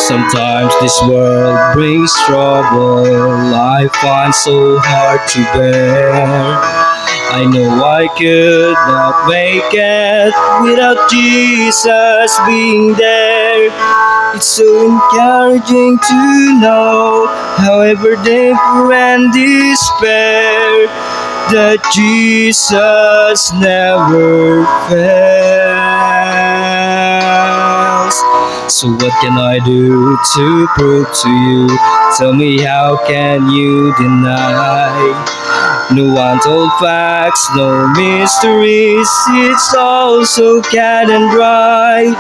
Sometimes this world brings trouble I find so hard to bear. I know I could not make it without Jesus being there. It's so encouraging to know, however deeper and despair, that Jesus never fails. So what can I do to prove to you? Tell me, how can you deny? No untold facts, no mysteries, it's all so cut and dry.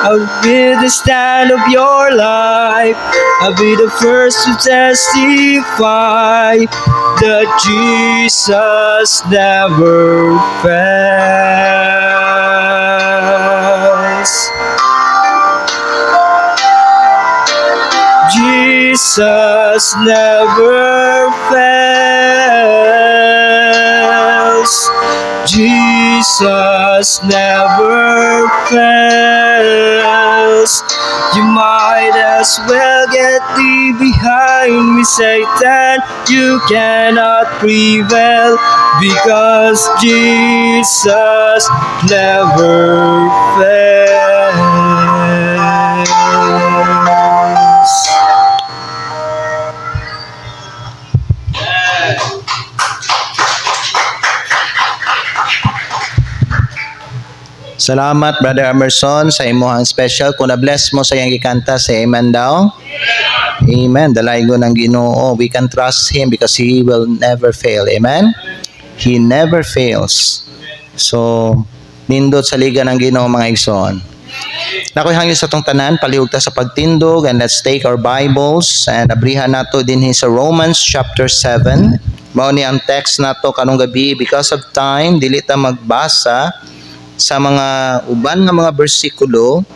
I'll be the stand of your life, I'll be the first to testify that Jesus never fails. Jesus never fails. Jesus never fails. You might as well get thee behind me, Satan. You cannot prevail, because Jesus never fails. Salamat, Brother Emerson, sa imuhang special. Kung na-bless mo sa iyang ikanta, say amen daw. Amen. Dalaygo ng Ginoo. We can trust Him because He will never fail. Amen? He never fails. So, nindot sa liga ng Ginoo, mga igsoon. Nakoy hangyo sa tong tanan, palihog ta sa pagtindog, and let's take our Bibles and abrihan nato din sa Romans chapter 7. Mao ni ang text nato kanong gabi. Because of time, dili ta magbasa sa mga uban nga mga bersikulo,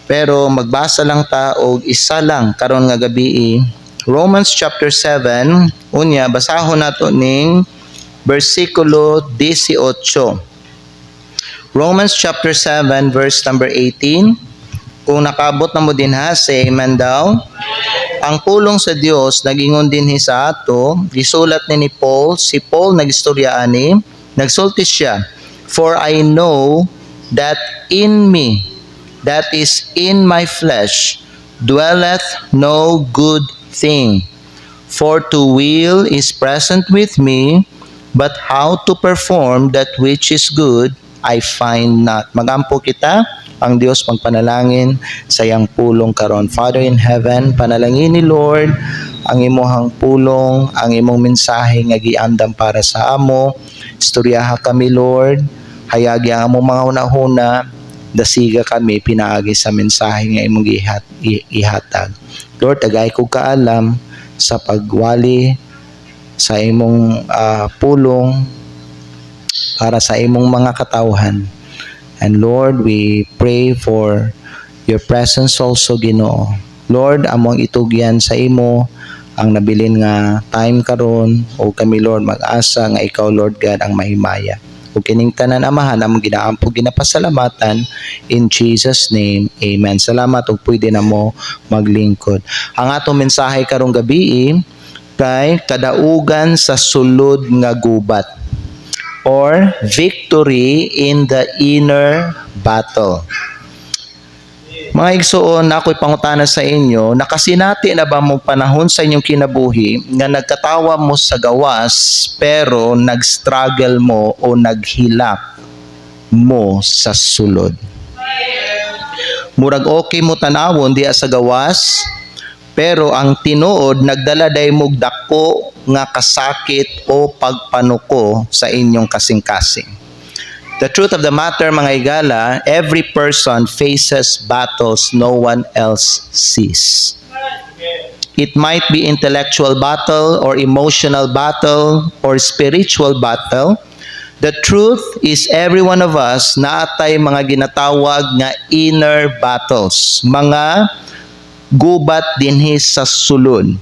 pero magbasa lang ta og isa lang karon nga gabi. Romans chapter 7, unya basahon nato ning bersikulo 18. Romans chapter 7 verse number 18. Kung nakabot na mo din ha, say amen daw. Ang pulong sa Dios nagingon din sa ato, gisulat ni Paul. Si Paul nagistorya ani, nagsulti siya, for I know that in me, that is in my flesh, dwelleth no good thing. For to will is present with me, but how to perform that which is good, I find not. Magampo kita, ang Dios magpanalangin sa iyang pulong karon. Father in heaven, panalangin ni Lord ang imuhang pulong, ang imong mensahe nga giandam para sa amo. Istoryaha kami, Lord. Hayagi ang among mga hunahuna, dasiga kami pinaagi sa mensahe nga imong ihatag. Lord, tagay ko kaalam sa pagwali sa imong pulong para sa imong mga katawhan. And Lord, we pray for your presence also, Ginoo. Lord, among itugyan sa imo ang nabilin nga time karon, o kami, Lord, mag-asa nga ikaw, Lord God, ang mahimaya. O kining tanan amahan among ginaampo ginapasalamatan in Jesus name. Amen. Salamat ug pwede na mo maglingkod. Ang atong mensahe karong gabi kay kadaugan sa sulod nga gubat, or victory in the inner battle. Mga igsoon, ako'y pangutana sa inyo, nakasinati na ba mo panahon sa inyong kinabuhi nga nagkatawa mo sa gawas pero nag-struggle mo o naghilak mo sa sulod? Murag okay mo tanawon diya sa gawas, pero ang tinuod nagdala day mog dako nga kasakit o pagpanuko sa inyong kasing-kasing. The truth of the matter, mga igala, every person faces battles no one else sees. It might be intellectual battle or emotional battle or spiritual battle. The truth is every one of us naatay mga ginatawag nga inner battles, mga gubat dinhi sa sulod.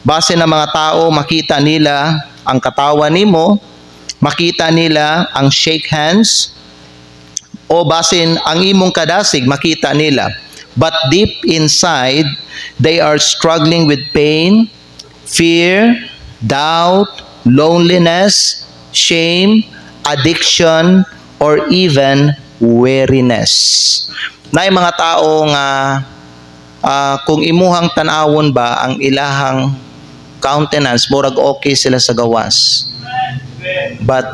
Base na mga tao, makita nila ang katawan nimo, makita nila ang shake hands, o basin ang imong kadasig, makita nila. but deep inside, they are struggling with pain, fear, doubt, loneliness, shame, addiction, or even weariness. Na mga tao nga kung imuhang tanawon ba ang ilahang countenance, murag okay sila sa gawas. But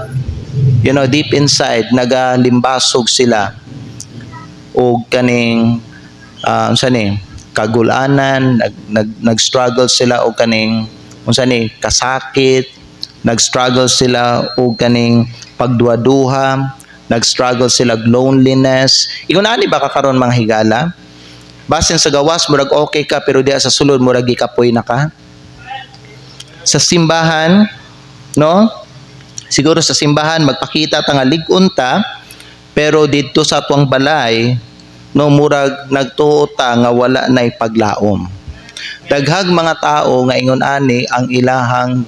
deep inside nagalimbasog sila og kaning kagulanan, nag-struggle sila og kaning kasakit, nag-struggle sila og kaning pagduha-duha, nag-struggle sila og loneliness. Ingon ani ba kakaron mga higala? Basin sa gawas murag okay ka pero diha sa sulod murag gikapoy na ka. Sa simbahan, no? Siguro sa simbahan magpakita ta nga lig-on ta, pero didto sa tuwang balay no murag nagtuo ta nga wala nay paglaom. Daghag mga tao nga ingon ani ang ilahang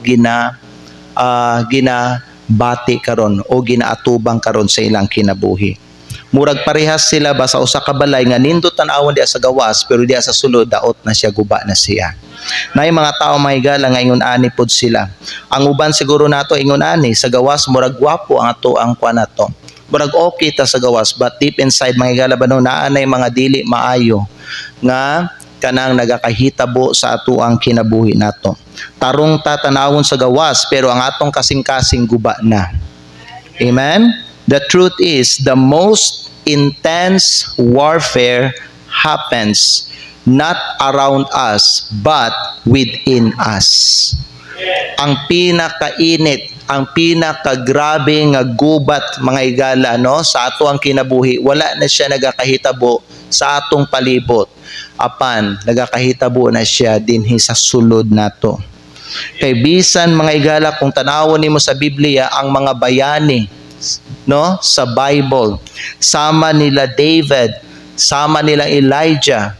ginabati karon o ginaatubang karon sa ilang kinabuhi. Murag parehas sila ba sa usa ka balay nga nindot tan-awon diha sa gawas pero diha sa sulod daot na siya, guba na siya. Nay mga tao mahigala nga ingon ani pod sila. Ang uban siguro nato ingon ani sa gawas murag gwapo ang ato ang kuan nato. Murag okay ta sa gawas but deep inside mahigala ba no naa nay mga dili maayo nga kanang nagakahitabo sa ato ang kinabuhi nato. Tarong ta tanawon sa gawas pero ang atong kasing-kasing guba na. Amen. The truth is the most intense warfare happens not around us but within us. Ang pinakainit, ang pinakagrabe nga gubat mga higala no sa ato ang kinabuhi, wala na siya nagakahitabo sa atong palibot. Apan nagakahitabo na siya dinhi sa sulod nato. Kay bisan mga higala kung tanawon nimo sa Biblia ang mga bayani no sa Bible, sama nila David, sama nila Elijah,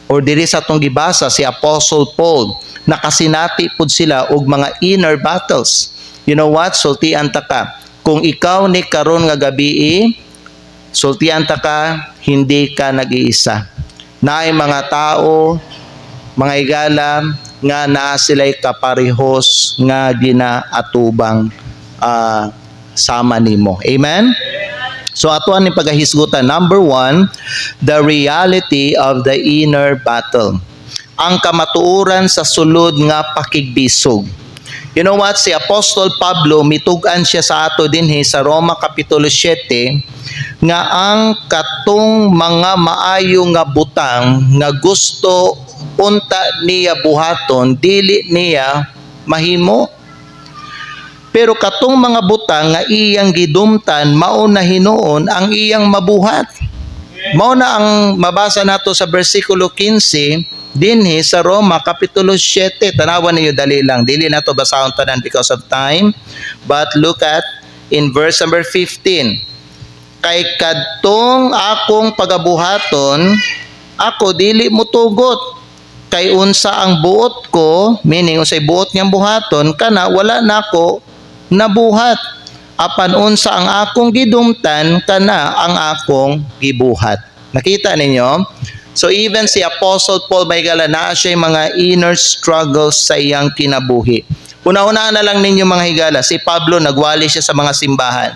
or diri sa atong gibasa si Apostle Paul, nakasinati pud sila og mga inner battles. You know what? Sultian ta ka. Kung ikaw ni karon nga gabi, sultian ta ka, hindi ka nag-iisa. Naay mga tao, mga higala nga naa sila'y kaparehos nga ginaatubang sama nimo. Amen? So ato ani pagahisgutan. Number 1, the reality of the inner battle. Ang kamatuoran sa sulod nga pakigbisog. You know what? Si Apostol Pablo, mitugan siya sa ato dinhi sa Roma Kapitulo 7, nga ang katong mga maayo nga butang nga gusto unta niya buhaton, dili niya mahimo. Pero katong mga butang nga iyang gidumtan, mao na hinuon ang iyang mabuhat. Mao na ang mabasa nato sa versikulo 15 dinhi sa Roma Kapitulo 7. Tanawan niyo dali lang. Dili na to basahon tanan because of time. But look at in verse number 15. Kay kadtong akong pagabuhaton, ako dili mutugot. Kay unsa ang buot ko, meaning unsay buot niyang buhaton, kana wala nako nabuhat. Apan unsa ang akong gidumtan, kana ang akong gibuhat. Nakita ninyo? So even si Apostle Paul may gala na siya mga inner struggles sa iyang kinabuhi. Una-una na lang ninyo mga higala, si Pablo nagwali siya sa mga simbahan.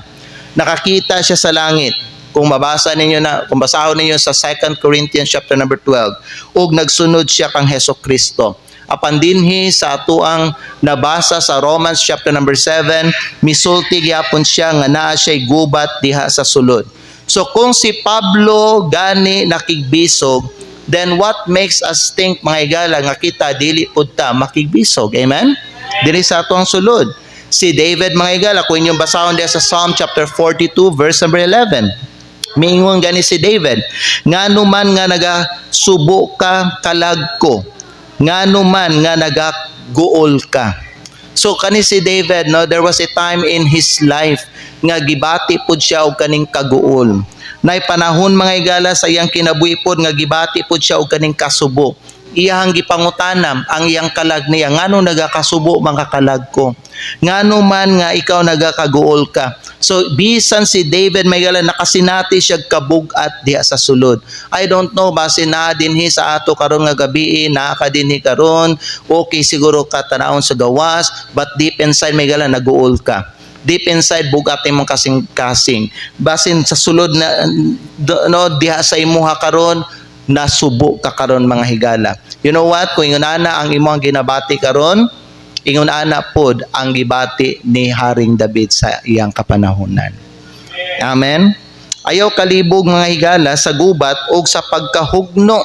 Nakakita siya sa langit. Kung basahon ninyo sa 2 Corinthians chapter number 12, ug nagsunod siya kang Hesukristo. Apan dinhi sa atuang nabasa sa Romans chapter number 7, misulti gyapon siya nga naa siya'y gubat diha sa sulod. So kung si Pablo gani nakigbisog, then what makes us think mga higala nga kita dili pud ta makigbisog? Amen? Dili sa atuang sulod. Si David mga higala, kung inyong basahon diha sa Psalm chapter 42 verse number 11, miingon gani si David, ngano man nga nagasubo ka kalagko, ngano man nga nagaguol ka. So kani si David, no, there was a time in his life nga gibati pud siya og kaning kaguol. Nay panahon mga higala sa iyang kinabuhi pod nga gibati pud siya og kaning kasubo. iyang gipangutanam ang iyang kalag niya, ngano nagakasubo mga kalag ko, ngano man nga ikaw nagakaguol ka. So bisan si David may gala nakasinati siya kabugat diha sa sulod. I don't know basin na dinhi sa ato karon nga gabi, naa ka dinhi karon, okay siguro ka tanawon sa gawas, but deep inside may gala naguol ka. Deep inside bugat imong kasing-kasing. Basin sa sulod na no diha sa imuha karon nasubo ka karon mga higala. You know what? Kung ingon ana ang imong ginabati karon, ingon ana pod ang gibati ni Haring David sa iyang kapanahonan. Amen. Ayaw kalibog mga higala sa gubat o sa pagkahugno.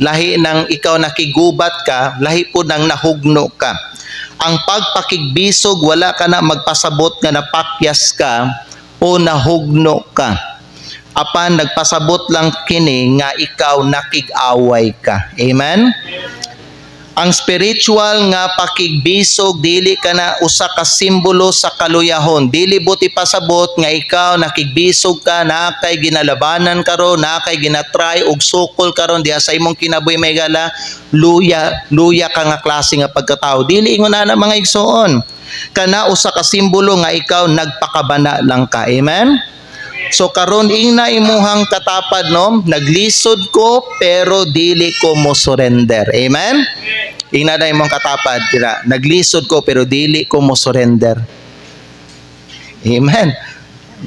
Lahi nang ikaw nakigubat ka, lahi po nang nahugno ka. Ang pagpakigbisog wala ka na magpasabot nga napakyas ka o nahugno ka. Apan nagpasabot lang kini nga ikaw nakig-away ka. Amen. Ang spiritual nga pakigbisog dili ka na usa ka simbolo sa kaluyahon. Dili buti pasabot nga ikaw nakigbisog ka, na kay ginalabanan karon, na kay ginatry og sukol karon diha sa imong kinabuhi may gala, luya ka nga klase nga pagkatao. Dili ingon na mga igsoon. Kana usa ka simbolo nga ikaw nagpakabana lang ka. Amen. So karon ina imuhang katapad no, naglisod ko pero dili ko mo surrender. Amen. Ina na imong katapad dira, naglisod ko pero dili ko mo surrender. Amen.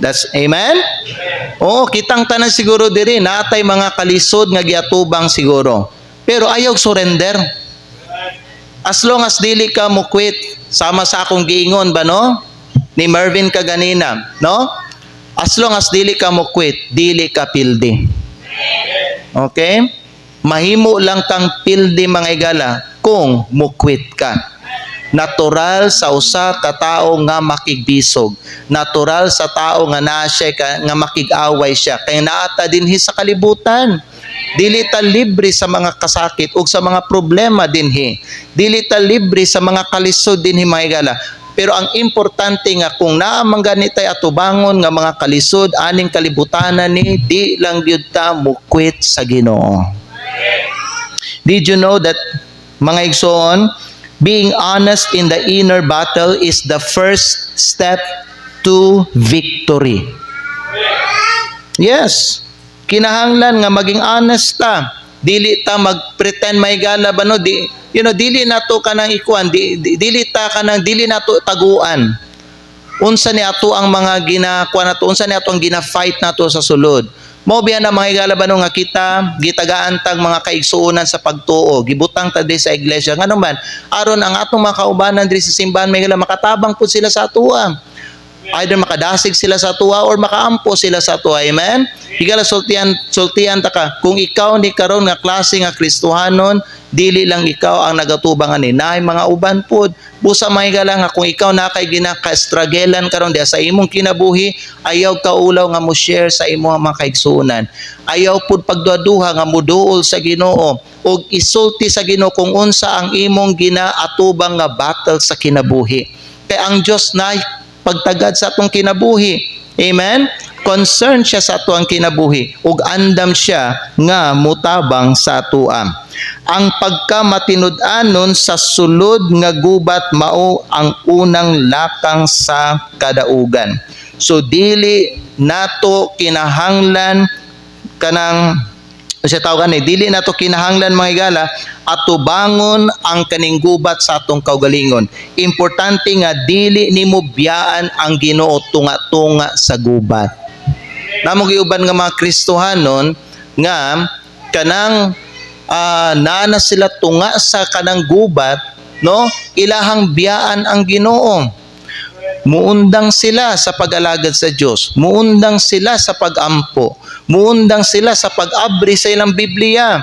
That's amen. Oo, kitang tanan siguro diri natay mga kalisod nga giatubang siguro. Pero ayaw surrender. As long as dili ka mo quit, sama sa akong giingon ba no? Ni Mervin kaganina, no? As long as dili ka mo quit, dili ka pildi. Okay? Mahimo lang kang pildi mga igala kung mo quit ka. Natural sa usa ka tao nga makigbisog. Natural sa tao nga naa siya nga makig-away siya. Kaya naata dinhi sa kalibutan. Dili ta libre sa mga kasakit ug sa mga problema dinhi. Dili ta libre sa mga kalisod dinhi mga igala. Pero ang importante nga kung naa man ganitay atubangon nga mga kalisod aning kalibutanan ni di lang gyud ta mo quit sa Ginoo. Did you know that mga igsoon, being honest in the inner battle is the first step to victory. Yes. Kinahanglan nga maging honest ta. Dili ta mag-pretend may gala ba no? Dili nato kanang ikuan, dili nato taguan. Unsa ni ato ang mga ginakuan nato, unsa ni ato ang gina-fight nato sa sulod. Mao biya na mga higala ba no nga kita gitagaan tag mga kaigsuonan sa pagtuo, gibutang ta sa iglesia ngano man aron ang atong mga kaubanan diri sa simbahan may higala makatabang pud sila sa atuwa. Either makadasig sila sa atuwa or makaampo sila sa atuwa. Amen. Higala sultian ta ka kung ikaw ni karon nga klase nga Kristohanon, dili lang ikaw ang nagatubang ani, naay mga uban pud. Busa mahigala nga kung ikaw na kay ginaka-strugglean karon diha sa imong kinabuhi, ayaw ka ulaw nga mo share sa imong mga kaigsuonan. Ayaw pud pagduha nga moduol sa Ginoo ug isulti sa Ginoo kung unsa ang imong ginaatubang nga battle sa kinabuhi. Kay ang Dios na pagtagad sa atong kinabuhi. Amen? Concern siya sa ato ang kinabuhi ug andam siya nga mutabang sa atoa. Ang pagkamatinud-anon sa sulod nga gubat mao ang unang lakang sa kadaugan. So dili nato kinahanglan kanang siya tawagan dili nato kinahanglan mga higala atubangon ang kaning gubat sa atong kaugalingon. Importante nga dili nimo biyaan ang Ginoo tunga-tunga sa gubat. Namo giuban nga mga Kristohanon nga kanang naana sila tunga sa kanang gubat, no? Ilahang biyaan ang Ginoo. Muundang sila sa pag-alagad sa Dios, muundang sila sa pag-ampo, muundang sila sa pag-abri sa ilang Biblia,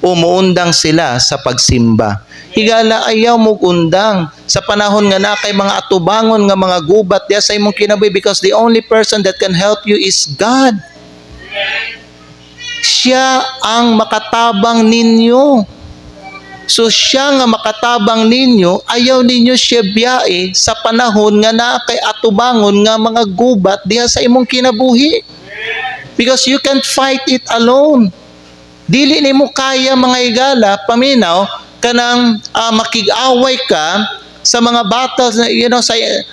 o muundang sila sa pagsimba. Higala ayaw mo undang sa panahon nga na kay mga atubangon nga mga gubat diya sa imong kinabuhi, because the only person that can help you is God. Siya ang makatabang ninyo. So siya nga makatabang ninyo, ayaw ninyo siya biyae sa panahon nga na kay atubangon nga mga gubat diha sa imong kinabuhi. Because you can't fight it alone. dili nimo kaya mga higala paminaw kanang makig-away ka sa mga battles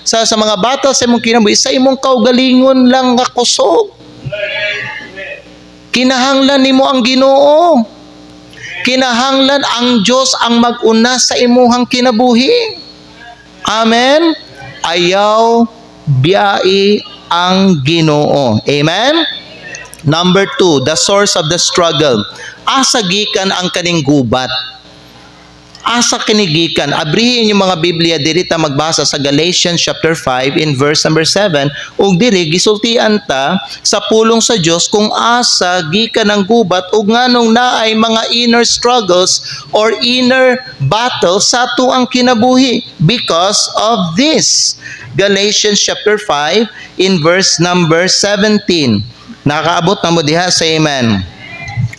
sa mga battles sa imong kinabuhi sa imong kaugalingon lang nga kusog. Kinahanglan nimo ang Ginoo. Kinahanglan ang Dios ang mag-una sa imuhang kinabuhi. Amen. Ayaw biyai ang Ginoo. Amen. Number 2, the source of the struggle. Asa gikan ang kaning gubat? Asa kinigikan? Abrihin yung mga Biblia diri ta magbasa sa Galatians chapter 5 in verse number 7 ug diri gisultian ta sa pulong sa Dios kung asa gikan ang gubat ug nganong naay mga inner struggles or inner battles sa ato ang kinabuhi because of this. Galatians chapter 5 in verse number 17. Nakaabot na mo diha sa amen.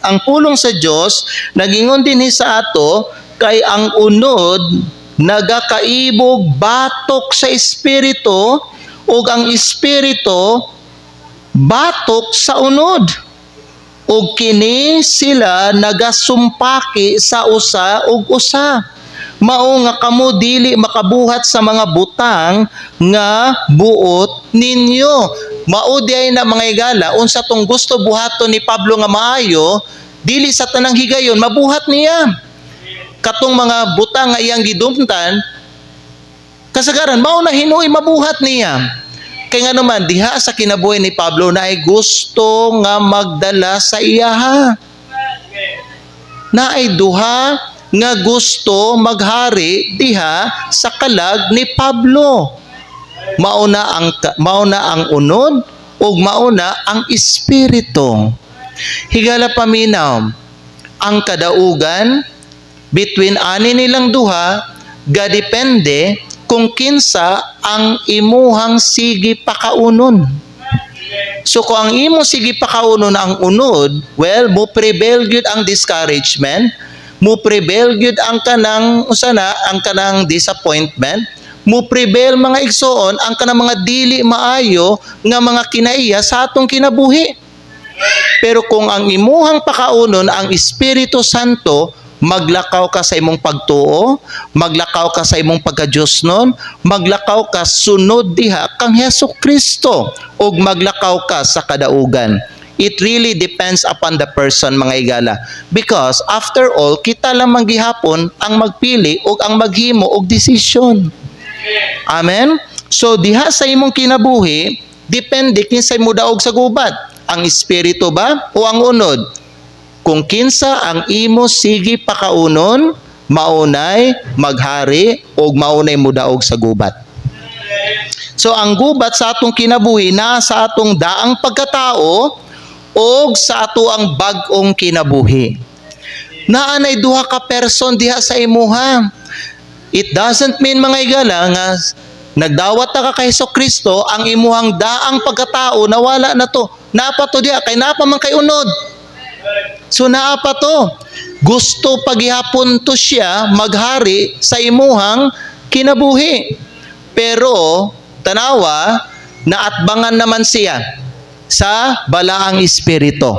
Ang pulong sa Dios nagingon dinhi sa ato kay ang unod nagakaibog batok sa espiritu ug ang espiritu batok sa unod ug kini sila nagasumpaki sa usa ug usa. Mao nga kamo dili makabuhat sa mga butang nga buot ninyo. Mao diay na mga higala unsa tong gusto buhaton ni Pablo nga maayo, dili sa tanang higayon mabuhat niya. Katong mga butang nga iyang gidumtan, kasagaran mao na hinuoy mabuhat niya. Kay nga naman diha sa kinabuhi ni Pablo na ay gusto nga magdala sa iyaha. Na ay duha nga gusto maghari diha sa kalag ni Pablo. Mauna ang unod ug mauna ang espiritu. Higala paminaw, ang kadaugan between ani nilang duha gadepende kung kinsa ang imuhang sige pakaunon. So kung ang imo sige pakaunon ang unod, well, mo prevail gyud ang discouragement, mo prevail gyud ang kanang disappointment, mo prevail mga igsoon ang kanang mga dili maayo nga mga kinaiya sa atong kinabuhi. Pero kung ang imuhang pakaunon ang Espiritu Santo, maglakaw ka sa imong pagtuo, maglakaw ka sa imong pagka-Diosnon, maglakaw ka sunod diha kang Hesukristo, ug maglakaw ka sa kadaugan. It really depends upon the person mga higala. Because after all, kita lang manggihapon ang magpili ug ang maghimo og desisyon. Amen? So diha sa imong kinabuhi, depende kinsa mo daog sa gubat. Ang espiritu ba o ang unod? Kung kinsa ang imo sige pakaunon, maunay maghari o maunay mudaog sa gubat. So ang gubat sa atong kinabuhi na sa atong daang pagkatao o sa ato ang bag-ong kinabuhi. Naanay duha ka person diha sa imuha. It doesn't mean mga higala nga nagdawat ta ka kay Hesukristo ang imuhang daang pagkatao nawala na to. Napa to diha kay napa man kay unod. So naapa to. Gusto paghihapon to siya maghari sa imuhang kinabuhi. Pero tanawa naatbangan naman siya sa balaang espiritu.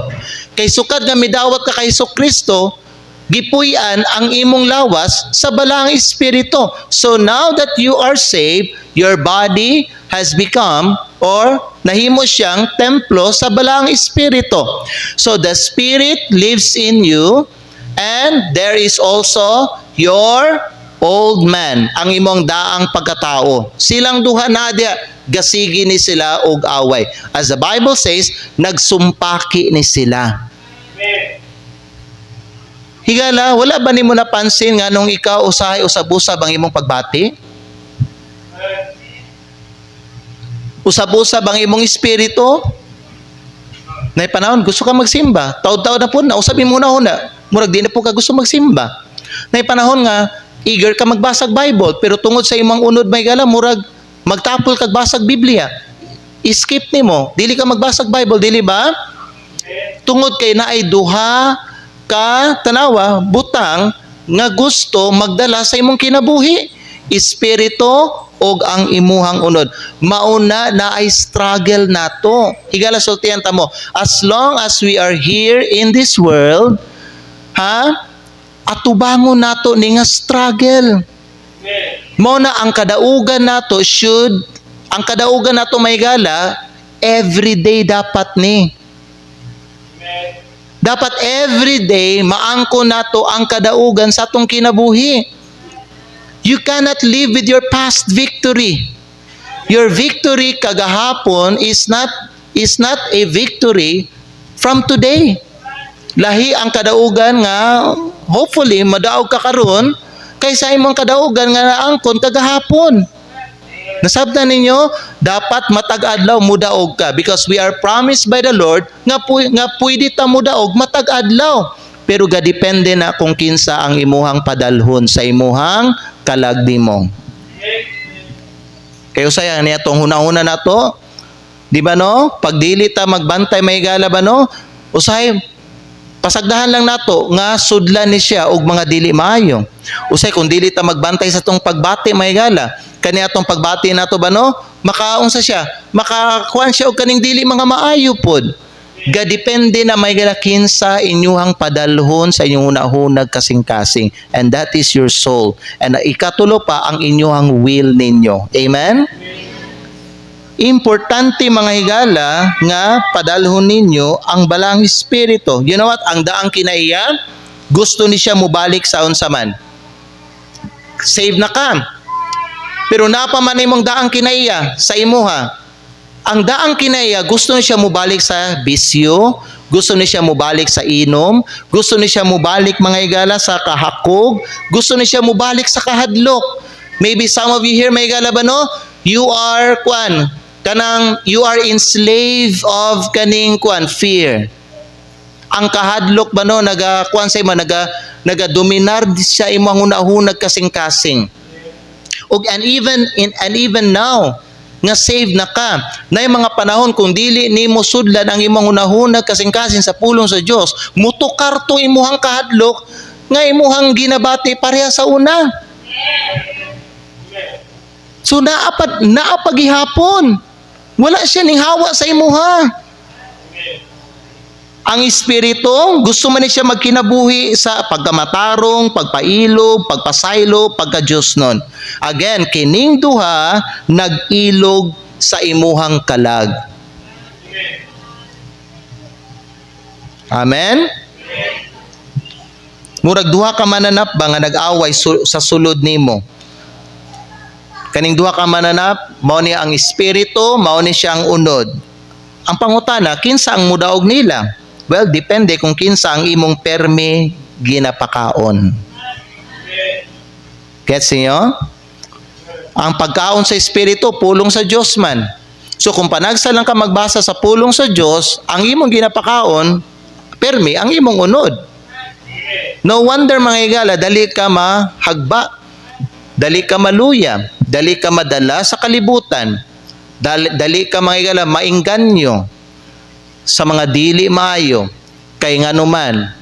Kay sukad nga midawat ka kay Hesukristo, gipuy-an ang imong lawas sa balaang espiritu. So now that you are saved, your body has become or nahimo siyang templo sa balaang espiritu. So the spirit lives in you and there is also your old man, ang imong daang pagkatao. Silang duha na diya, gasigi ni sila og away. As the Bible says, nagsumpaki ni sila. Higala, wala ba nimo napansin nga nung ikaw usahay usab-usab ang imong pagbati? Usab-usab ang imong espiritu? Nay panahon gusto ka magsimba, taud-taud na pud na usab mo na murag di na po ka gusto magsimba. Nay panahon nga eager ka magbasag Bible pero tungod sa imong unod may gala murag magtapol kag basag Biblia. Skip nimo, dili ka magbasag Bible, dili ba? Tungod kay naay duha ka tanawa butang nga gusto magdala sa imong kinabuhi, espiritu og ang imuhang unod. Mauna na ay struggle nato. Higala sultihan ta mo, as long as we are here in this world, ha? Atubangon nato ni nga struggle. Mao na ang kadaugan nato may gala, everyday dapat ni. Dapat everyday maangko nato ang kadaugan sa atong kinabuhi. You cannot live with your past victory. Your victory kagahapon is not a victory from today. Lahi ang kadaugan nga hopefully madaog ka karon kaysa imong kadaugan nga naangkon kagahapon. Nasabtan ninyo, dapat matag-adlaw mudaog ka because we are promised by the Lord nga pwede ta mudaog matag-adlaw. Pero gadepende na kung kinsa ang imuhang padalhon sa imuhang kalagdi mo. Kayo saya niya tong hunahuna na to. Di ba no? Pag dili ta magbantay may gala ba no? Usay pasagdahan lang nato nga sudlan ni siya og mga dili maayo. Usay kung dili ta magbantay sa tong pagbati may gala, kani atong pagbati nato ba no? Makaunsa siya, makakuan siya og kaning dili mga maayo pod. Gadepende na may gala kinsa inyuhang padalhon sa inyong hunahunag kasing-kasing, and that is your soul. And ikatulo pa ang inyuhang will ninyo. Amen? Importante mga higala nga padalhon ninyo ang balang espiritu. You know what? Ang daang kinaiya, gusto ni siya mubalik sa unsa man. Save na ka. Pero napaman imong daang kinaiya sa imuha. Ang daang kinaiya, gusto ni siya mubalik sa bisyo, gusto ni siya mubalik sa inom, gusto ni siya mubalik mga higala sa kahakog, gusto ni siya mubalik sa kahadlok. Maybe some of you here mga higala ba no? You are you are enslaved of kaning fear. Ang kahadlok ba no nagadominar siya imong hunahunag kasing-kasing. And even now nga saved na ka, na yung mga panahon kung dili nimo sudlan ang imong hunahunag kasing-kasing sa pulong sa Dios, mutukar to imuhang kahadlok nga imuhang ginabati pareha sa una. So naapagihapon. Wala siya ning hawa sa imuha. Ang espiritu, gusto man ni siya magkinabuhi sa pagkamatarong, pagpailog, pagpasaylo, pagka-Diyos nun. Again, kining duha, nag-ilog sa imuhang kalag. Amen? Murag duha ka mananap ba nga nag-away sa sulod nimo? Kaning duha ka mananap, mao ni ang espiritu, mao ni siya ang unod. Ang pangutana, kinsa ang mudaog nila? Well, depende kung kinsa ang imong permi ginapakaon. Gets niyo? Ang pagkaon sa espiritu, pulong sa Diyos man. So kung panagsa lang ka magbasa sa pulong sa Diyos, ang imong ginapakaon, permi, ang imong unod. No wonder mga higala, dali ka mahagba, dali ka maluya, dali ka madala sa kalibutan, dali ka mga higala maingganyo sa mga dili maayo, kay nganuman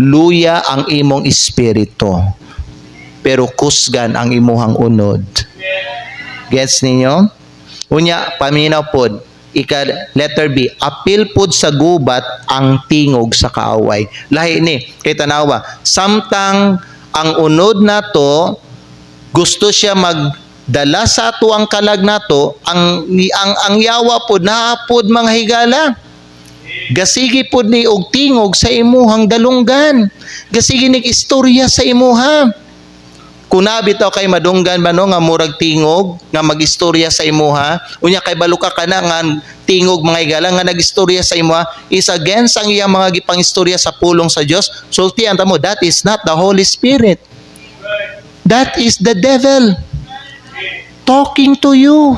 luya ang imong espiritu pero kusgan ang imuhang unod. Gets ninyo? Unya paminaw pod, letter B, apil pod sa gubat ang tingog sa kaaway. Lahi ni kay tanawa, samtang ang unod nato gusto siya magdala sa ato ang kalag nato, ang yawa pod naapod mga higala. Gasigi pod ni og tingog sa imuhang dalunggan. Gasigi nig istorya sa imuha. Kung nabitaw kay madunggan ba no nga murag tingog nga magistorya sa imuha, unya kay baluka ka na nga tingog mga higala nga nagistorya sa imuha is against ang iyang mga gipangistorya sa pulong sa Dios. Sultian ta mo, that is not the Holy Spirit. That is the devil talking to you.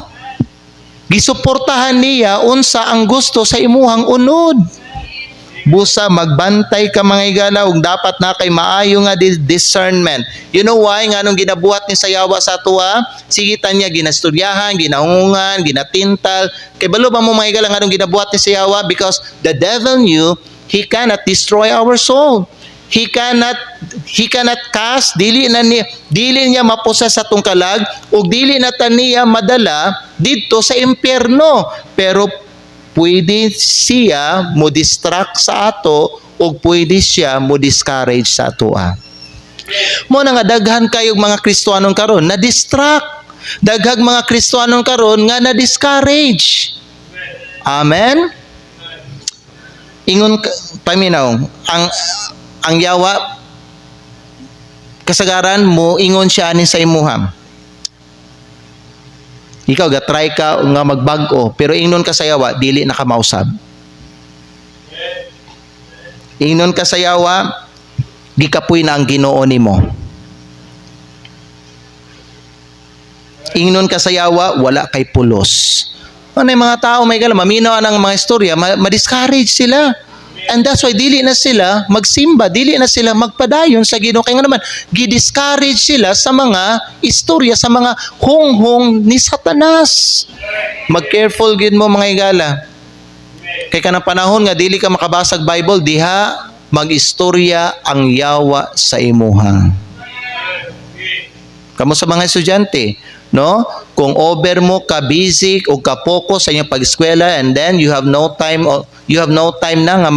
Gisuportahan niya unsa ang gusto sa imuhang unod. Busa magbantay ka mga higala ug dapat na kay maayo nga discernment. You know why nganong ginabuhat ni sayawa sa tuwa? Sige tanya ginasturyahan, ginahungan, ginatintal. Kay balo ba mo mga higala nganong ginabuhat ni sayawa? Because the devil knew he cannot destroy our soul. He cannot cast, dili niya mapusa sa tong kalag ug dili na ta niya madala didto sa impyerno. Pero pwede siya mo distract sa ato o pwede siya mo discourage sa ato. Mo na nga daghan kayong mga Kristiyanon karon na distract. Daghang mga Kristiyanon karon nga na discourage. Amen. Ingon paminaw ang yawa kasagaran mo ingon siya anin sa imuham. Ikaw gatry ka nga magbag-o pero ingnon ka sa yawa dili na ka mausab. Ingnon ka sa yawa gikapoy na ang Ginoo nimo. Ingnon ka sa yawa wala kay pulos. Ano yung mga tao may gala maminaw ang mga istorya ma-discourage sila. And that's why dili na sila magsimba, dili na sila magpadayon sa Ginoo kay nga naman gi-discourage sila sa mga istorya, sa mga hunghong ni Satanas. Mag-careful gid mo mga igala. Kay kanang panahon nga dili ka makabasag Bible, diha mag-istorya ang yawa sa imuha. Kamo sa mga estudyante, no? Kung over mo ka busy o ka focus sa inyong pag-eskwela and then you have no time na nga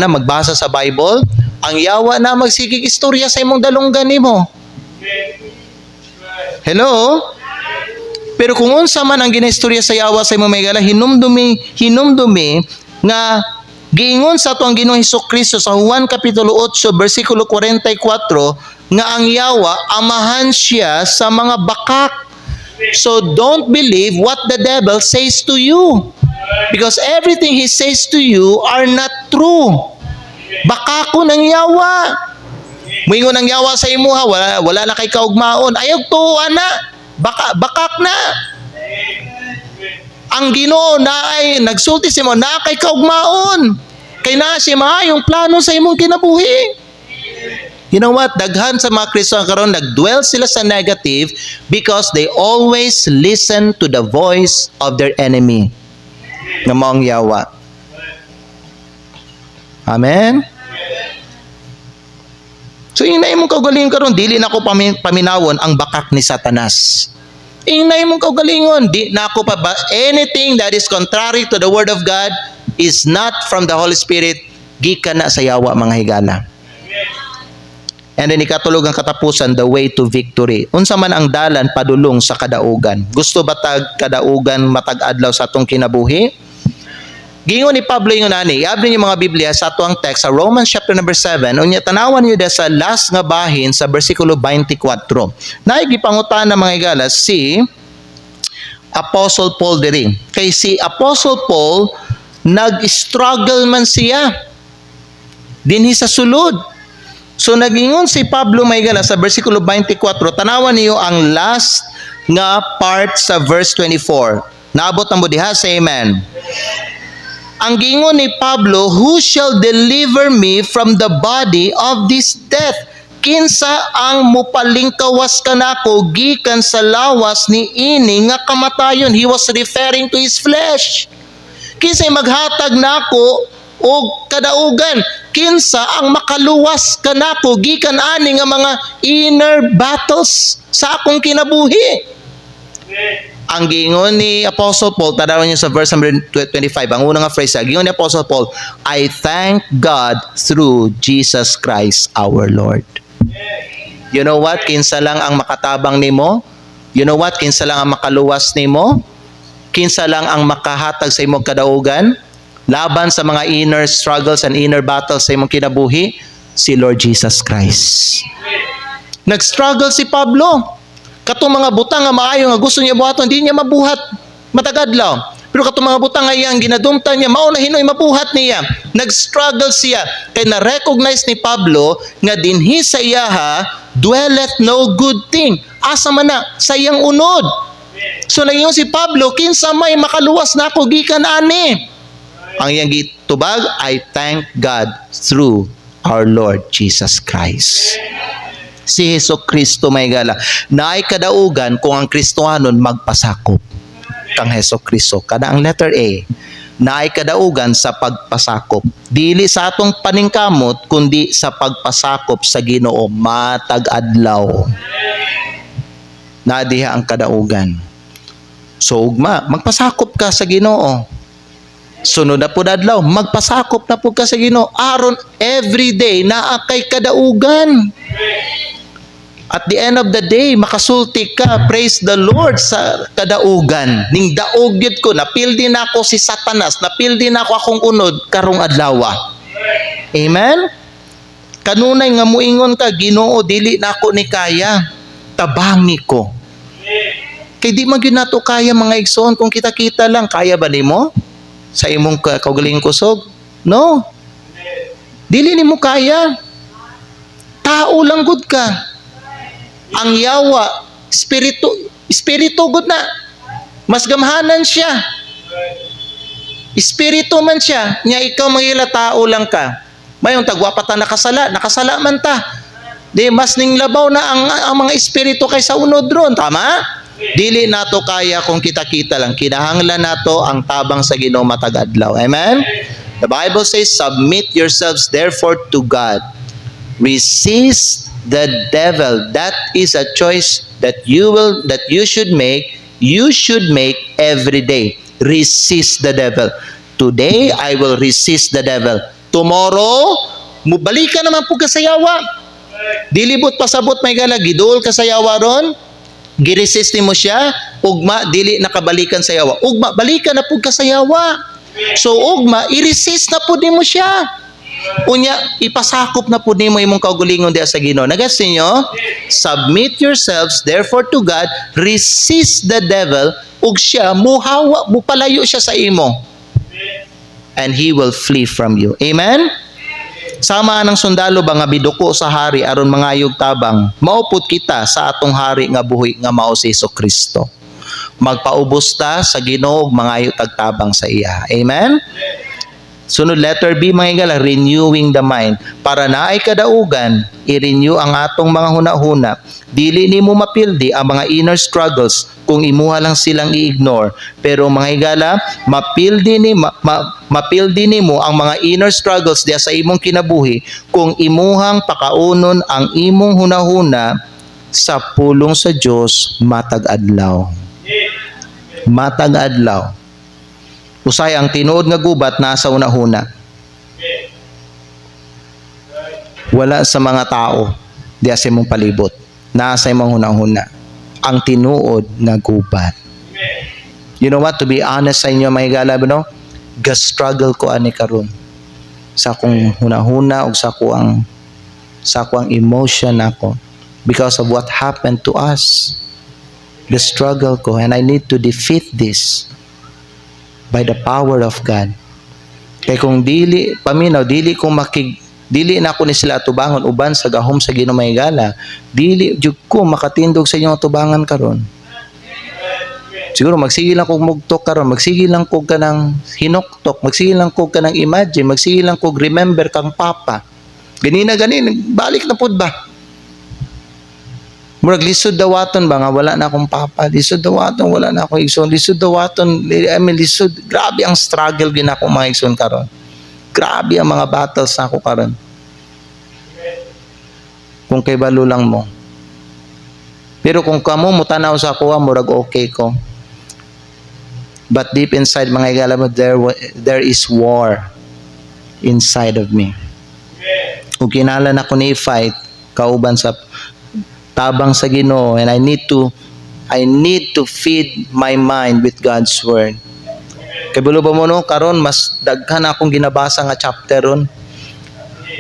magbasa sa Bible, ang yawa na magsigig istorya sa imong dalunggan nimo. Hello? Pero kung unsa man ang ginaistorya sa yawa sa imong maygala, hinumdumi nga giingon sa ato ang Ginoong Hesukristo sa Juan kapitulo 8 bersikulo 44 nga ang yawa amahan siya sa mga bakak. So don't believe what the devil says to you. Because everything he says to you are not true. Bakako ng yawa. Muingon ang yawa sa imuha, wala na kay kaugmaon. Ayaw to, ana. Bakak na. Ang Ginoo na ay nagsulti sa imo na kay kaugmaon. Kay na siya maayong plano sa imong kinabuhi. You know what? Daghan sa mga Kristiyan karon nagdwell sila sa negative because they always listen to the voice of their enemy. Nga maong yawa. Amen? So, inay mong kaugalingon karon dili na ako paminawon ang bakak ni Satanas. Inay mong kaugalingon, di na ako pa anything that is contrary to the Word of God is not from the Holy Spirit, gikan na sa yawa mga higala. And then ikatulog ang katapusan, the way to victory. Unsa man ang dalan padulong sa kadaugan. Gusto ba tag kadaugan matag adlaw sa atong kinabuhi? Gingon ni Pablo ingon ani, iabli niyo mga Biblia sa ato ang text sa Romans chapter number 7. Unya tanawan niyo sa last nga bahin sa bersikulo 24. Naay gipangutan mga higala si Apostle Paul diri. Kay si Apostle Paul nag-struggle man siya dinhi sa sulod. So nagingon si Pablo maygala sa bersikulo 24, tanawan niyo ang last nga part sa verse 24. Naabot na mo diha, say amen. Ang gingon ni Pablo, who shall deliver me from the body of this death? Kinsa ang mupalingkawas kanako gikan sa lawas ni ini nga kamatayon? He was referring to his flesh. Kinsa maghatag nako o kadaugan? Kinsa ang makaluwas kanako gikan ani nga mga inner battles sa akong kinabuhi? Ang giingon ni Apostle Paul, tanawan niyo sa verse number 25, ang unang nga phrase, giingon ni Apostle Paul, I thank God through Jesus Christ our Lord. You know what? Kinsa lang ang makatabang nimo? You know what? Kinsa lang ang makaluwas nimo? Kinsa lang ang makahatag sa imong kadaugan? Laban sa mga inner struggles and inner battles sa imong kinabuhi, si Lord Jesus Christ. Nag-struggle si Pablo. Katong mga butang nga maayo nga gusto niya buhaton, hindi niya mabuhat matagadlaw. Pero katong mga butang nga iyang ginadumtan niya, mao na hinoy mabuhat niya. Nag-struggle siya. Kaya na-recognize ni Pablo nga dinhi sa iyaha, dwelleth no good thing. Asa man na, sa iyang unod. So nangingon si Pablo, kinsa may makaluwas na ako gikan ani. Ang iyang gitubag, I thank God through our Lord Jesus Christ. Si Hesukristo may gala. Naay kadaugan kung ang Kristohanon magpasakop kang Hesukristo. Kada ang letter A, naay kadaugan sa pagpasakop. Dili sa atong paningkamot, kundi sa pagpasakop sa Ginoo matag adlaw. Nadiha ang kadaugan. So ugma, magpasakop ka sa Ginoo. Sunod na po adlaw, magpasakop na po ka sa Ginoo. Aron every day naa kay kadaugan. At the end of the day, makasulti ka, praise the Lord sa kadaugan. Ning daog gyud ko, napildi na ako si Satanas, napildi na ako akong unod karong adlaw. Amen? Kanunay nga muingon ka, Ginoo, dili na ako ni kaya, tabangi ko. Kay di man gyud nato kaya mga igsoon, kung kita-kita lang, kaya ba nimo sa imong kaugaling kusog? No. Dili nimo kaya. Tao lang gud ka. Ang yawa, espiritu gud na. Mas gamhanan siya. Espiritu man siya, nya ikaw mangila tao lang ka. Mayong tagwapata nakasala man ta. Di mas ning labaw na ang mga espiritu kaysa unod ron, tama? Dili nato kaya kung kita-kita lang. Kinahanglan nato ang tabang sa Ginoo matag adlaw. Amen? The Bible says, submit yourselves therefore to God. Resist the devil. That is a choice that you should make. You should make every day. Resist the devil. Today, I will resist the devil. Tomorrow, mubalik ka naman po kasayawa. Dilibot pasabot may gala, gidul kasayawa ron. Giresist mo siya. Ugma, dili nakabalikan sayawa. Ugma, balikan na po kasayawa. So, ugma, i-resist na po din mo siya. Unya, ipasakop na po nimo imong kaugalingon diha sa Ginoo. Nagas ninyo? Submit yourselves therefore to God, resist the devil, ug siya muhawa, mupalayo siya sa imo. And he will flee from you. Amen? Sama anang sundalo ba nga biduko sa hari aron mangayog tabang, maupod kita sa atong hari nga buhi nga mao si Kristo. Magpaubos ta sa Ginoo ug mangayog tagtabang sa iya. Amen? Sunod letter B mga igala, renewing the mind. Para naay kadaugan, i-renew ang atong mga huna-huna. Dili nimo mapildi ang mga inner struggles kung imuha lang silang i-ignore. Pero mga igala, mapildi nimo ang mga inner struggles diya sa imong kinabuhi kung imuhang pakaunon ang imong hunahuna sa pulong sa Dios matag adlaw. Matag adlaw. Usay ang tinuod nga gubat nasa una-huna. Wala sa mga tao diya sa imong palibot. Nasa imong una-huna. Ang tinuod nga gubat. You know what? To be honest sa inyo, mga igala, no? Ga-struggle ko ani karon sa akong huna-huna o sa akong emotion ako because of what happened to us. The struggle ko, and I need to defeat this by the power of God. Kay kung dili na ako ni sila tubangon uban sa gahom sa Ginoo may gala, dili jud ko makatindog sa inyong tubangan karon. Siguro magsige lang kog mugtok karon, magsige lang kog kanang hinuktok, magsige lang kog kanang imagine, magsige lang kog remember kang papa. Ganina balik na pud ba? Murag lisod dawaton ba nga wala na akong papa, lisod dawaton wala na akong igsoon, lisod dawaton, lisod, grabe ang struggle gin ako mga igsoon karon. Grabe ang mga battles na ako karon. Kung kay balo lang mo. Pero kung kamo mo tanaw sa kuha, murag okay ko. But deep inside mga igala mo, there is war inside of me. Kung kinahanglan ako ni fight kauban sa tabang sa Ginoo, and I need to feed my mind with God's word. Kay bulo ba mo no karon mas daghan akong ginabasa nga chapter ron.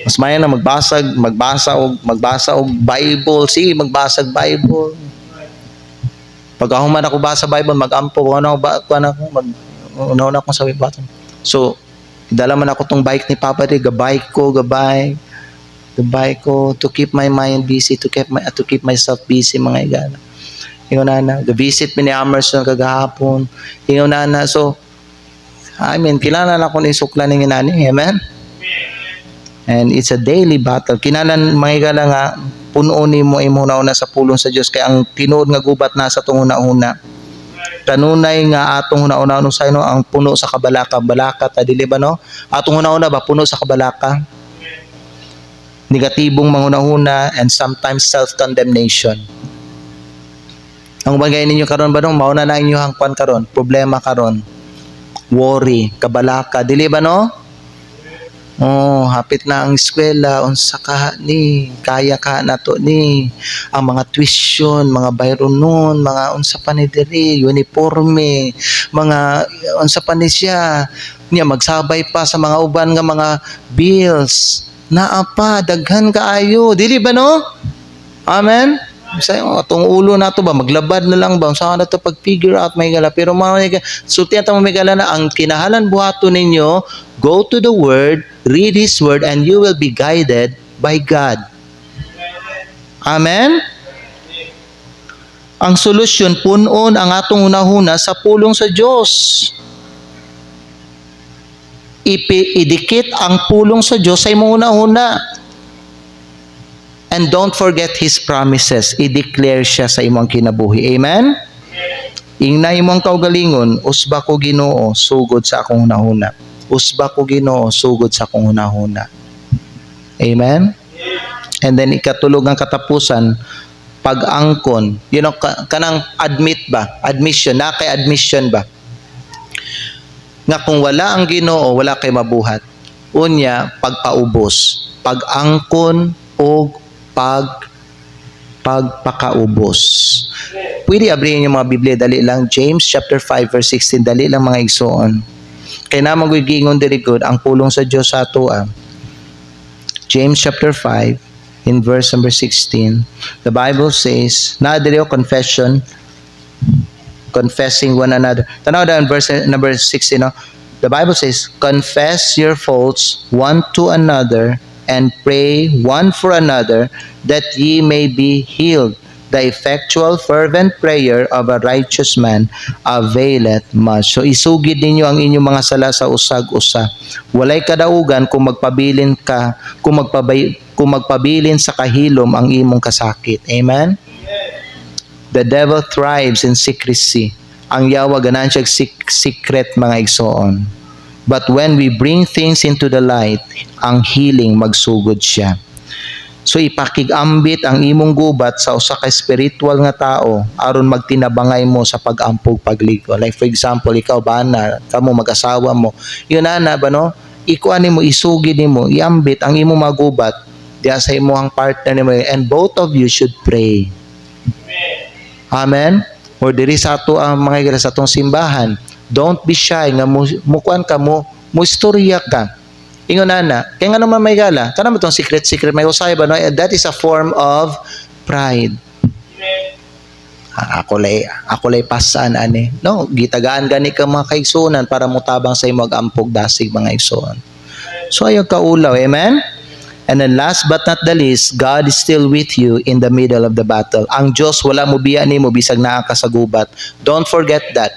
Mas mayan na magbasa og Bible, sige magbasa og Bible. Pag ako man ako basa Bible, magampo ko ano ba una ako sa Bible. So dala man ako tong bike ni Papa di, gabay ko to keep my mind busy, to keep myself busy mga igala. Ingon na visit mi ni Emerson kagahapon. Ingon na so kilala na ako ni suklan ng inani. Amen? And it's a daily battle. Kinalan mga igala nga puno ni mo imuna-una sa pulong sa Dios kay ang tinuod nga gubat na sa tong una-una. Kanunay nga atong una-una sa ino ang puno sa kabalaka ta dili ba no? Atong una-una ba puno sa kabalaka? Negatibong manghuna-huna and sometimes self-condemnation. Ang bagay ninyo karon ba no? Mauna na inyong hangpan karon, problema karon. worry, kabalaka, dili ba no? Oh, hapit na ang eskwela, unsa ka ni, kaya ka na to ni, ang mga tuition, mga bayron nun, mga unsa pa ni diri, uniforme, mga unsa pa ni siya, niya magsabay pa sa mga uban nga mga bills, naa pa, daghan kaayo, dili ba no? Amen? Sa atong ulo na to ba maglabad na lang ba saan na to pag figure out may gala pero sultihan ta mo may gala na ang kinahalan buhaton ninyo, go to the word, read his word, and you will be guided by God. Amen. Ang solusyon punon ang atong hunahuna sa pulong sa Dios. Idikit ang pulong sa Dios sa imong hunahuna. And don't forget His promises. I-declare siya sa imong kinabuhi. Amen? Ingna imong kaugalingon, usba ko Ginoo, sugod sa akong hunahuna. Usba ko Ginoo, sugod sa akong hunahuna. Amen? And then ikatulog ang katapusan, pag-angkon. You know, kanang admit ba? Admission. Na kay admission ba? Nga kung wala ang Ginoo, wala kay mabuhat. Unya, pagpaubos. Pag-angkon o pagpakaubos. Pwede abrihin yung mga Biblia, dali lang. James chapter 5 verse 16, dali lang mga igsoon. Kaya naman gigingon diri good ang pulong sa Dios sa atoa. James chapter 5 in verse number 16, the Bible says, na diri confession, confessing one another. Tanaw daw in verse number 16, no? The Bible says, confess your faults one to another and pray one for another that ye may be healed. The effectual fervent prayer of a righteous man availeth much. So isugid ninyo ang inyong mga sala sa usag-usa. Walay kadaugan kung magpabilin ka, kung magpabilin sa kahilom ang imong kasakit. Amen? The devil thrives in secrecy. Ang yawa ganan siya secret mga igsoon. But when we bring things into the light, ang healing magsugod siya. So ipakigambit ang imong gubat sa usa ka spiritual nga tao aron magtinabangay mo sa pag-ampog pagligo. Like for example, ikaw ba na kamo mag-asawa mo, yun na ba no? Ikuan nimo, isugid nimo, iambit ang imong magubat diya sa imong partner nimo, and both of you should pray. Amen. Or diri sa ato ang mga iglesia sa atong simbahan, don't be shy nga mukuan ka mo istorya ka. Ingon na, kaya nga naman may gala, kanang itong secret, may usay ba, no? That is a form of pride. Ako lay pasan, ani. No, gitagaan gani ka mga kaigsunan para mutabang sa imong ampog dasig mga igsuon. So, ayaw kaulaw, amen? And then last but not the least, God is still with you in the middle of the battle. Ang Diyos, wala mo biya ni mo, bisag naa ka sa gubat. Don't forget that.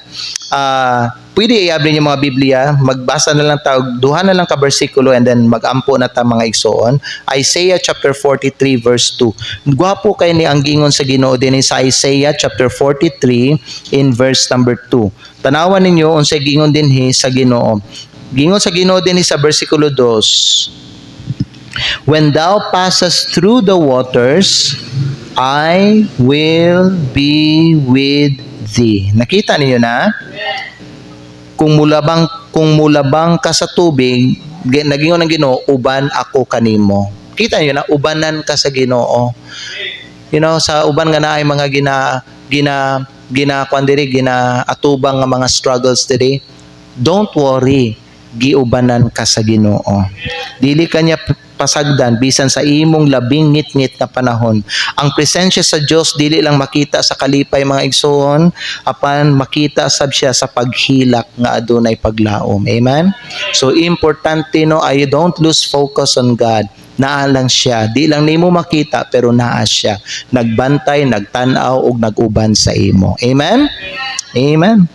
Pwede i-abri niyo mga Biblia, magbasa na lang tawag, duha na lang ka bersikulo, and then magampo na ta mga igsoon. Isaiah chapter 43 verse 2. Gwapo kay ni ang gingon sa Ginoo din sa Isaiah chapter 43 in verse number 2. Tanawan ninyo unsay gingon dinhi sa Ginoo. Gingon sa Ginoo dinhi sa bersikulo 2. When thou passest through the waters, I will be with thee. Nakita niyo na? Kung mulabang ka sa tubig, nagingon ng Ginoo, uban ako kanimo. Kita niyo na, ubanan ka sa Ginoo. You know, sa uban nga naay mga ginaatubang nga mga struggles diri. Don't worry, giubanan ka sa Ginoo. Dili kanya pasagdan bisan sa imong labing ngit-ngit na panahon. Ang presensya sa Dios dili lang makita sa kalipay mga igsoon, apan makita sab siya sa paghilak nga adunay paglaom. Amen. So importante no, I don't lose focus on God. Naa lang siya, di lang nimo makita pero naa siya. Nagbantay, nagtan-aw ug nag-uban sa imo. Amen. Amen.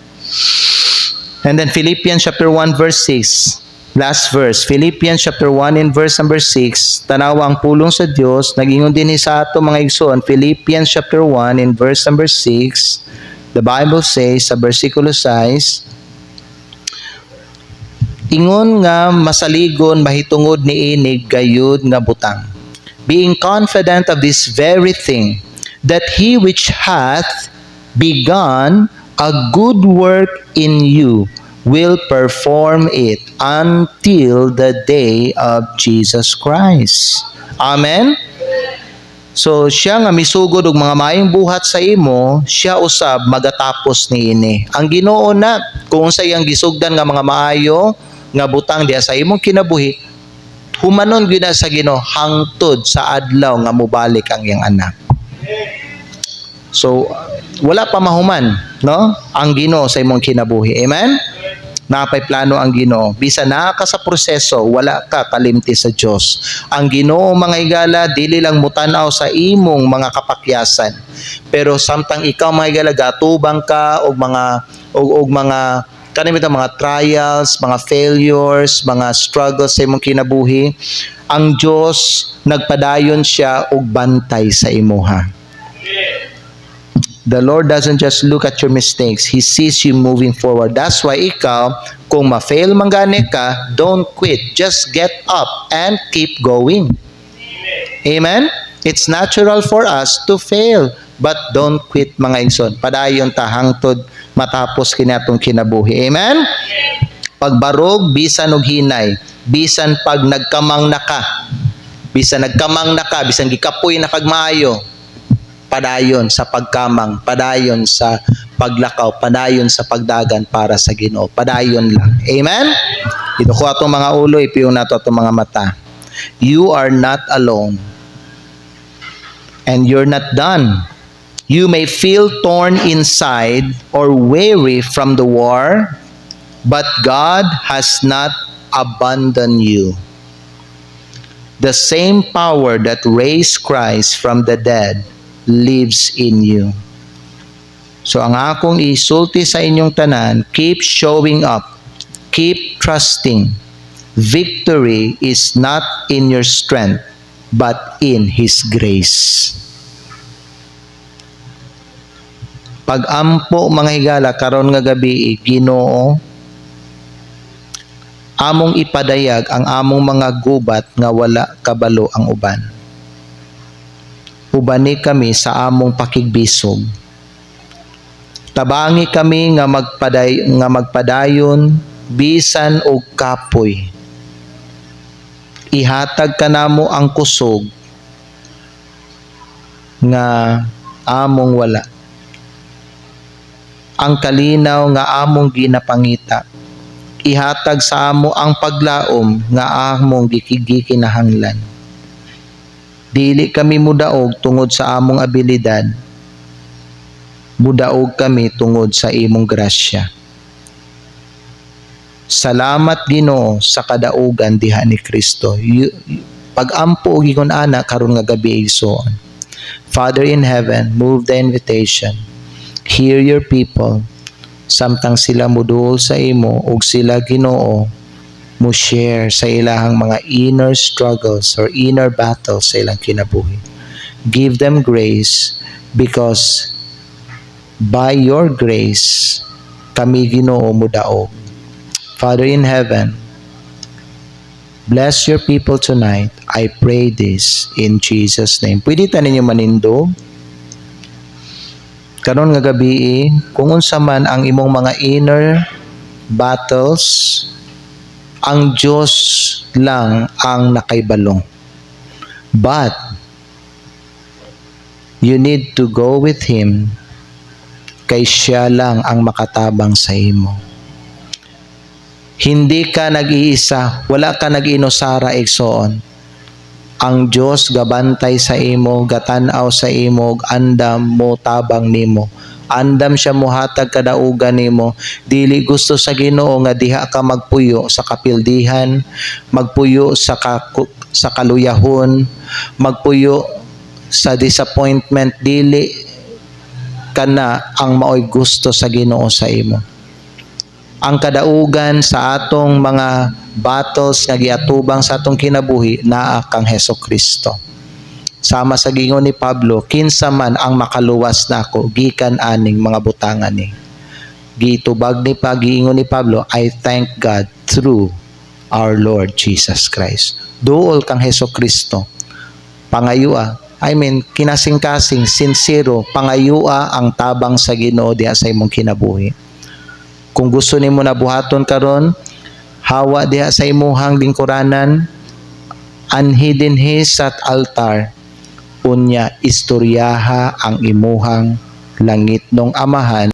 And then Philippians chapter 1 verse 6. Last verse, Philippians chapter 1 in verse number 6, tanawa ang pulong sa Dios, nagingon din sa ato mga igsoon. Philippians chapter 1 in verse number 6, the Bible says sa versikulo 6, ingon nga masaligon mahitungod ni inig gayud nga butang, being confident of this very thing, that he which hath begun a good work in you will perform it until the day of Jesus Christ. Amen? So siya nga misugod og mga maayong buhat sa imo, siya usab magatapos niini. Ang Ginoo na kung sa iyang gisugdan nga mga maayo nga butang diha sa imong kinabuhi, humanon gyud na sa Ginoo hangtod sa adlaw nga mobalik ang iyang anak. So wala pa mahuman, no? Ang Ginoo sa imong kinabuhi. Amen? Napay plano ang Ginoo. Bisan naa ka sa proseso, wala ka kalimti sa Dios. Ang Ginoo mga higala dili lang mutanaw sa imong mga kapakyasan. Pero samtang ikaw mga higala gatubang ka og mga kanimit mga trials, mga failures, mga struggles sa imong kinabuhi, ang Dios nagpadayon siya og bantay sa imuha. The Lord doesn't just look at your mistakes. He sees you moving forward. That's why ikaw, kung ma-fail man gani ka, don't quit. Just get up and keep going. Amen? It's natural for us to fail. But don't quit mga igsoon. Padayon ta hangtod matapos kinatong kinabuhi. Amen? Pagbarog, bisan og hinay. Bisan pag nagkamang na ka. Bisan gikapoy na kag maayo. Padayon sa pagkamang, padayon sa paglakaw, padayon sa pagdagan para sa Ginoo. Padayon lang. Amen? Ito ko atong mga ulo, ipiyo na to atong mga mata. You are not alone. And you're not done. You may feel torn inside or weary from the war, but God has not abandoned you. The same power that raised Christ from the dead lives in you. So ang akong isulti sa inyong tanan, keep showing up. Keep trusting. Victory is not in your strength, but in His grace. Pag-ampo mga higala karon nga gabi, Ginoo, among ipadayag ang among mga gubat nga wala kabalo ang uban. Ubani kami sa among pakigbisog. Tabangi kami nga magpadayon bisan og kapoy. Ihatag kanamo ang kusog nga among wala. Ang kalinaw nga among ginapangita. Ihatag sa amo ang paglaom nga among gikinahanglan. Dili kami mudaog tungod sa among abilidad. Mudaog kami tungod sa imong grasya. Salamat Ginoo sa kadaugan diha ni Kristo. Pag-ampo og ingon ana karon nga gabi igsoon. Father in heaven, move the invitation. Hear your people. Samtang sila muduol sa imo ug sila Ginoo mo share sa ilahang mga inner struggles or inner battles sa ilang kinabuhi. Give them grace because by your grace kami Ginoo mudaog. Father in heaven, bless your people tonight. I pray this in Jesus' name. Pwede ta ninyo manindog. Karon nga gabi, kung unsa man ang imong mga inner battles, ang Diyos lang ang nakaibalong. But you need to go with Him kay siya lang ang makatabang sa imo. Hindi ka nag-iisa, wala ka nag-inusara igsoon. Ang Diyos gabantay sa imo, gatanaw sa imo, andam mo tabang nimo. Andam siya muhatag kadaugan nimo. Dili gusto sa Ginoo nga diha ka magpuyo sa kapildihan, magpuyo sa kaluyahon, magpuyo sa disappointment. Dili kana ang maoy gusto sa Ginoo sa imo. Ang kadaugan sa atong mga battles nga giatubang sa atong kinabuhi naa kang Hesukristo. Sama sa gingon ni Pablo, kinsa man ang makaluwas nako gikan aning mga butangan ni. Gitubag ni giingon ni Pablo, I thank God through our Lord Jesus Christ. Duol kang Hesukristo. Pangayua, kinasing-kasing, sincero, pangayua ang tabang sa Ginoo diha sa imong kinabuhi. Kung gusto nimo na buhaton karon, hawa diha sa imuhang lingkuranan, anhi dinhi sa altar. Unya istoryaha ang imuhang langit nung amahan